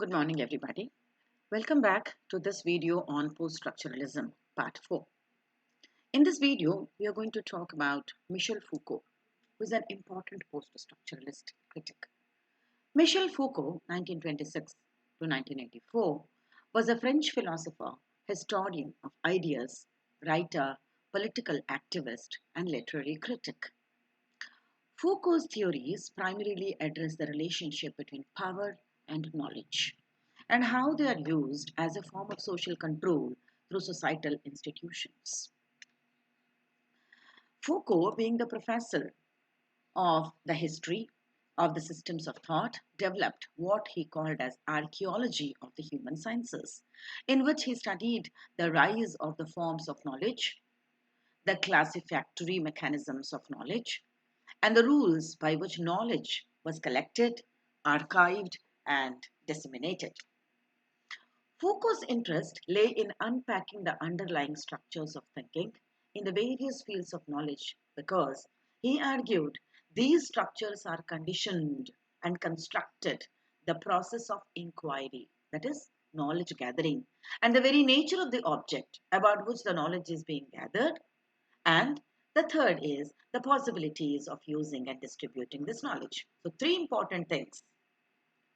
Good morning, everybody. Welcome back to this video on post-structuralism, part 4. In this video, we are going to talk about Michel Foucault, who is an important post-structuralist critic. Michel Foucault, 1926 to 1984, was a French philosopher, historian of ideas, writer, political activist, and literary critic. Foucault's theories primarily address the relationship between power and knowledge, and how they are used as a form of social control through societal institutions. Foucault, being the professor of the history of the systems of thought, developed what he called as archaeology of the human sciences, in which he studied the rise of the forms of knowledge, the classificatory mechanisms of knowledge, and the rules by which knowledge was collected, archived, and disseminated. Foucault's interest lay in unpacking the underlying structures of thinking in the various fields of knowledge because he argued these structures are conditioned and constructed the process of inquiry, that is, knowledge gathering, and the very nature of the object about which the knowledge is being gathered. And the third is the possibilities of using and distributing this knowledge. So, three important things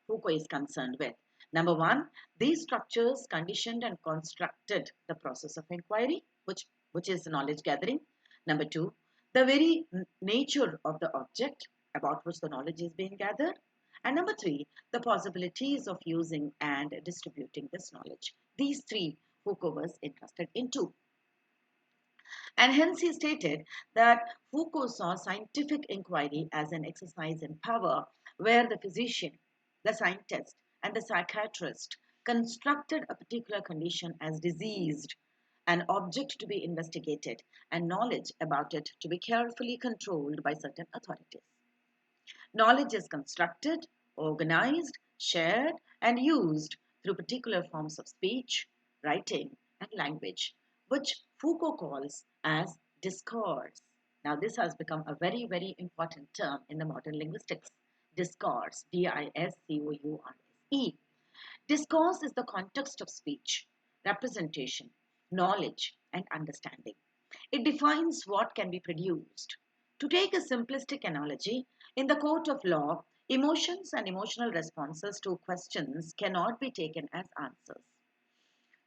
Foucault is concerned with. Number one, these structures conditioned and constructed the process of inquiry, which is knowledge gathering. Number two, the very nature of the object about which the knowledge is being gathered. And number three, the possibilities of using and distributing this knowledge. These three Foucault was interested in too. And hence he stated that Foucault saw scientific inquiry as an exercise in power where the physician, the scientist, and the psychiatrist constructed a particular condition as diseased, an object to be investigated, and knowledge about it to be carefully controlled by certain authorities. Knowledge is constructed, organized, shared, and used through particular forms of speech, writing, and language, which Foucault calls as discourse. Now, this has become a very, very important term in the modern linguistics. Discourse, D-I-S-C-O-U-R-S-E. Discourse is the context of speech, representation, knowledge, and understanding. It defines what can be produced. To take a simplistic analogy, in the court of law, emotions and emotional responses to questions cannot be taken as answers.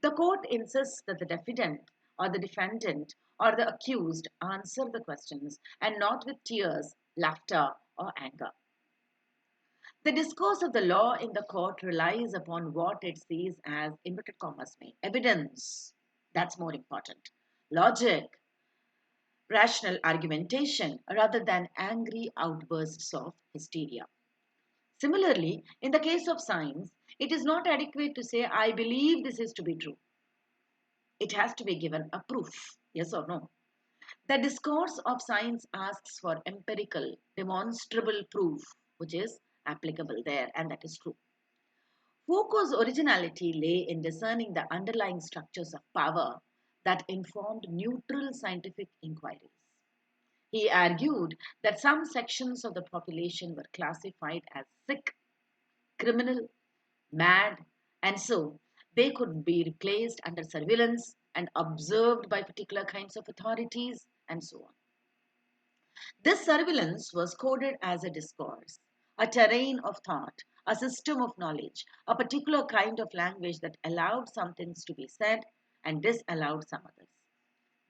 The court insists that the defendant or the defendant or the accused answer the questions and not with tears, laughter, or anger. The discourse of the law in the court relies upon what it sees as, inverted commas, evidence. That's more important. Logic, rational argumentation, rather than angry outbursts of hysteria. Similarly, in the case of science, it is not adequate to say, I believe this is to be true. It has to be given a proof, yes or no. The discourse of science asks for empirical, demonstrable proof, which is applicable there, and that is true. Foucault's originality lay in discerning the underlying structures of power that informed neutral scientific inquiries. He argued that some sections of the population were classified as sick, criminal, mad, and so they could be replaced under surveillance and observed by particular kinds of authorities and so on. This surveillance was coded as a discourse, a terrain of thought, a system of knowledge, a particular kind of language that allowed some things to be said and disallowed some others.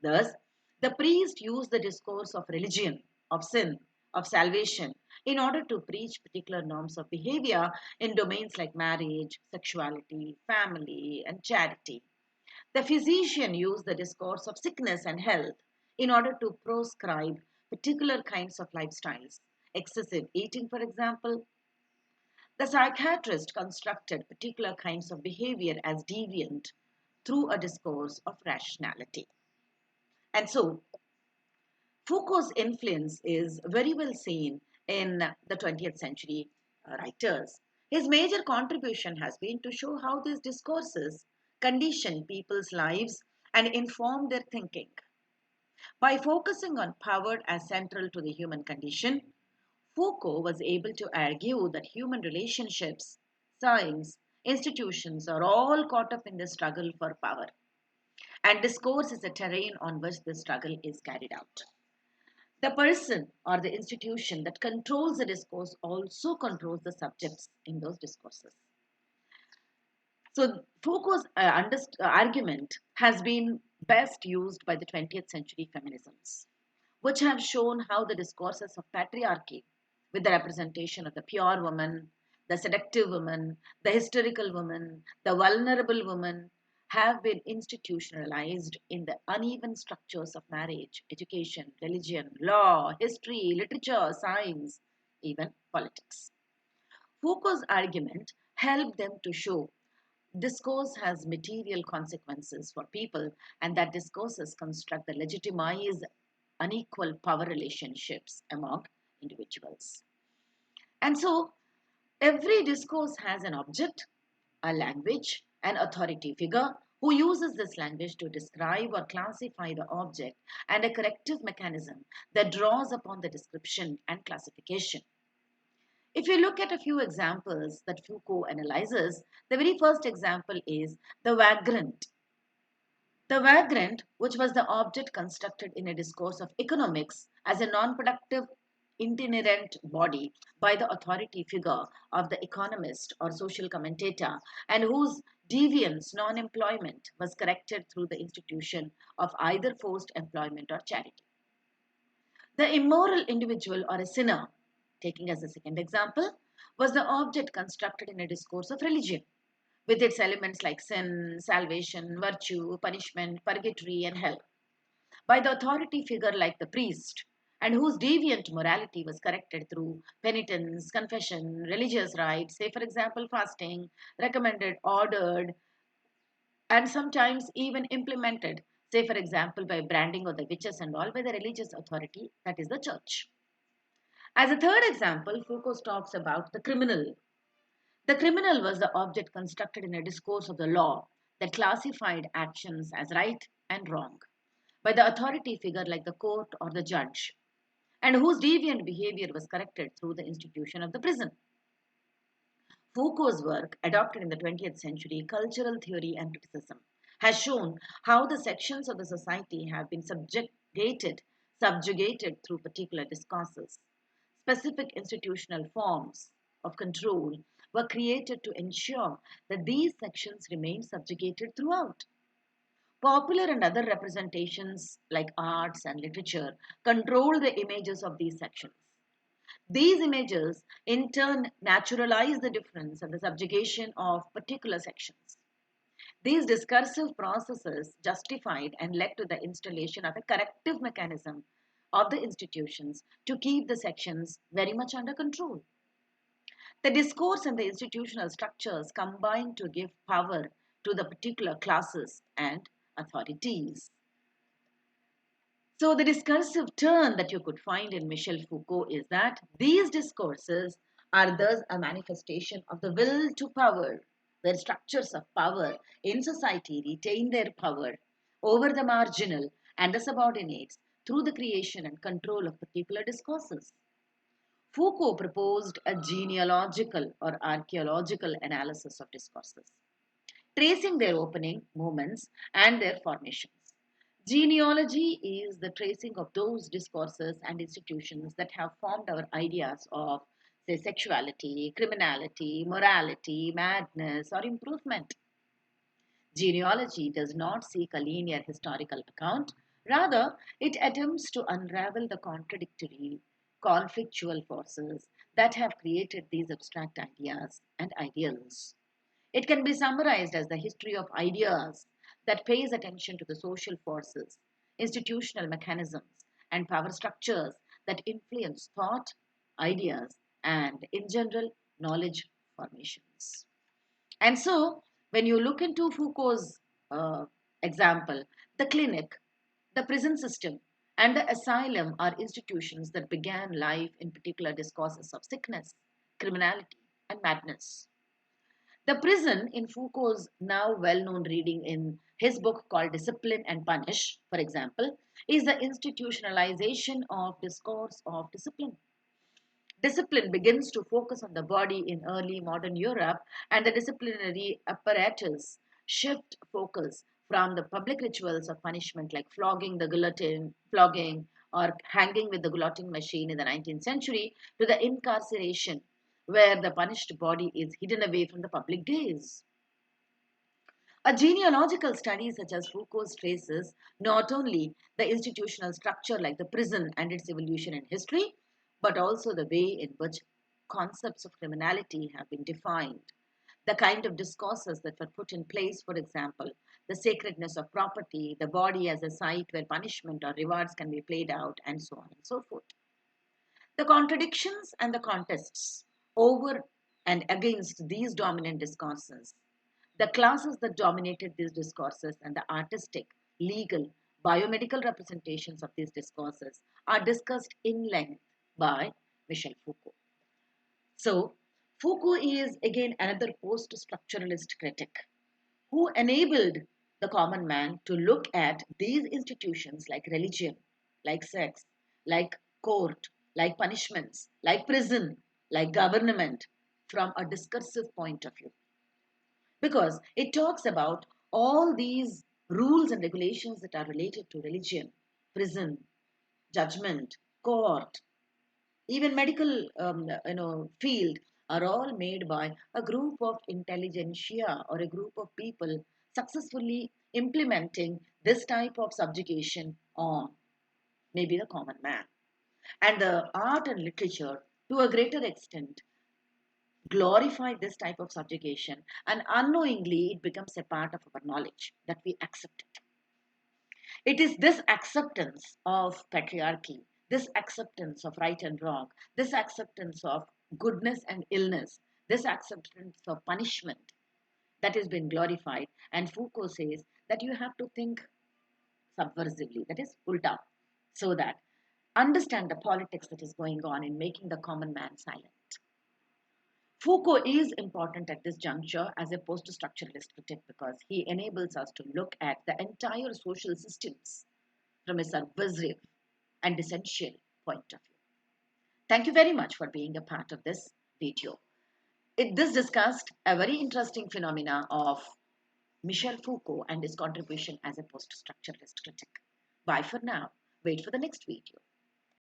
Thus, the priest used the discourse of religion, of sin, of salvation in order to preach particular norms of behavior in domains like marriage, sexuality, family, and charity. The physician used the discourse of sickness and health in order to proscribe particular kinds of lifestyles, excessive eating, for example. The psychiatrist constructed particular kinds of behavior as deviant through a discourse of rationality. And so, Foucault's influence is very well seen in the 20th century writers. His major contribution has been to show how these discourses condition people's lives and inform their thinking. By focusing on power as central to the human condition, Foucault was able to argue that human relationships, science, institutions are all caught up in the struggle for power, and discourse is the terrain on which the struggle is carried out. The person or the institution that controls the discourse also controls the subjects in those discourses. So Foucault's argument has been best used by the 20th century feminisms, which have shown how the discourses of patriarchy, with the representation of the pure woman, the seductive woman, the hysterical woman, the vulnerable woman, have been institutionalized in the uneven structures of marriage, education, religion, law, history, literature, science, even politics. Foucault's argument helped them to show discourse has material consequences for people, and that discourses construct the legitimize unequal power relationships among individuals. And so, every discourse has an object, a language, an authority figure who uses this language to describe or classify the object, and a corrective mechanism that draws upon the description and classification. If you look at a few examples that Foucault analyzes, the very first example is the vagrant. The vagrant, which was the object constructed in a discourse of economics as a non productive itinerant body by the authority figure of the economist or social commentator, and whose deviance, non employment, was corrected through the institution of either forced employment or charity. The immoral individual or a sinner, taking as a second example, was the object constructed in a discourse of religion, with its elements like sin, salvation, virtue, punishment, purgatory, and hell, by the authority figure like the priest, and whose deviant morality was corrected through penitence, confession, religious rites, say, for example, fasting, recommended, ordered, and sometimes even implemented, say, for example, by branding of the witches and all by the religious authority, that is the church. As a third example, Foucault talks about the criminal. The criminal was the object constructed in a discourse of the law that classified actions as right and wrong by the authority figure like the court or the judge, and whose deviant behavior was corrected through the institution of the prison. Foucault's work, adopted in the 20th century, Cultural Theory and Criticism, has shown how the sections of the society have been subjugated through particular discourses. Specific institutional forms of control were created to ensure that these sections remain subjugated throughout. Popular and other representations like arts and literature control the images of these sections. These images, in turn, naturalize the difference and the subjugation of particular sections. These discursive processes justified and led to the installation of a corrective mechanism of the institutions to keep the sections very much under control. The discourse and the institutional structures combine to give power to the particular classes and authorities. So, the discursive turn that you could find in Michel Foucault is that these discourses are thus a manifestation of the will to power, where structures of power in society retain their power over the marginal and the subordinates through the creation and control of particular discourses. Foucault proposed a genealogical or archaeological analysis of discourses, tracing their opening moments and their formations. Genealogy is the tracing of those discourses and institutions that have formed our ideas of, say, sexuality, criminality, morality, madness, or improvement. Genealogy does not seek a linear historical account. Rather, it attempts to unravel the contradictory, conflictual forces that have created these abstract ideas and ideals. It can be summarized as the history of ideas that pays attention to the social forces, institutional mechanisms, and power structures that influence thought, ideas, and, in general, knowledge formations. And so, when you look into Foucault's example, the clinic, the prison system, and the asylum are institutions that began life in particular discourses of sickness, criminality, and madness. The prison, in Foucault's now well known reading in his book called Discipline and Punish, for example, is the institutionalization of discourse of discipline. Discipline begins to focus on the body in early modern Europe, and the disciplinary apparatus shift focus from the public rituals of punishment like flogging, or hanging with the guillotine machine in the 19th century to the incarceration, where the punished body is hidden away from the public gaze. A genealogical study such as Foucault's traces not only the institutional structure like the prison and its evolution in history, but also the way in which concepts of criminality have been defined. The kind of discourses that were put in place, for example, the sacredness of property, the body as a site where punishment or rewards can be played out, and so on and so forth. The contradictions and the contests over and against these dominant discourses, the classes that dominated these discourses, and the artistic, legal, biomedical representations of these discourses are discussed in length by Michel Foucault. So, Foucault is again another post structuralist critic who enabled the common man to look at these institutions like religion, like sex, like court, like punishments, like prison, like government from a discursive point of view. Because it talks about all these rules and regulations that are related to religion, prison, judgment, court, even medical field are all made by a group of intelligentsia or a group of people successfully implementing this type of subjugation on maybe the common man. And the art and literature, to a greater extent, glorify this type of subjugation, and unknowingly it becomes a part of our knowledge that we accept it. It is this acceptance of patriarchy, this acceptance of right and wrong, this acceptance of goodness and illness, this acceptance of punishment that has been glorified. And Foucault says that you have to think subversively, that is, ulta, so that understand the politics that is going on in making the common man silent. Foucault is important at this juncture as a post structuralist critic because he enables us to look at the entire social systems from a subversive and essential point of view. Thank you very much for being a part of this video. This discussed a very interesting phenomena of Michel Foucault and his contribution as a post structuralist critic. Bye for now. Wait for the next video.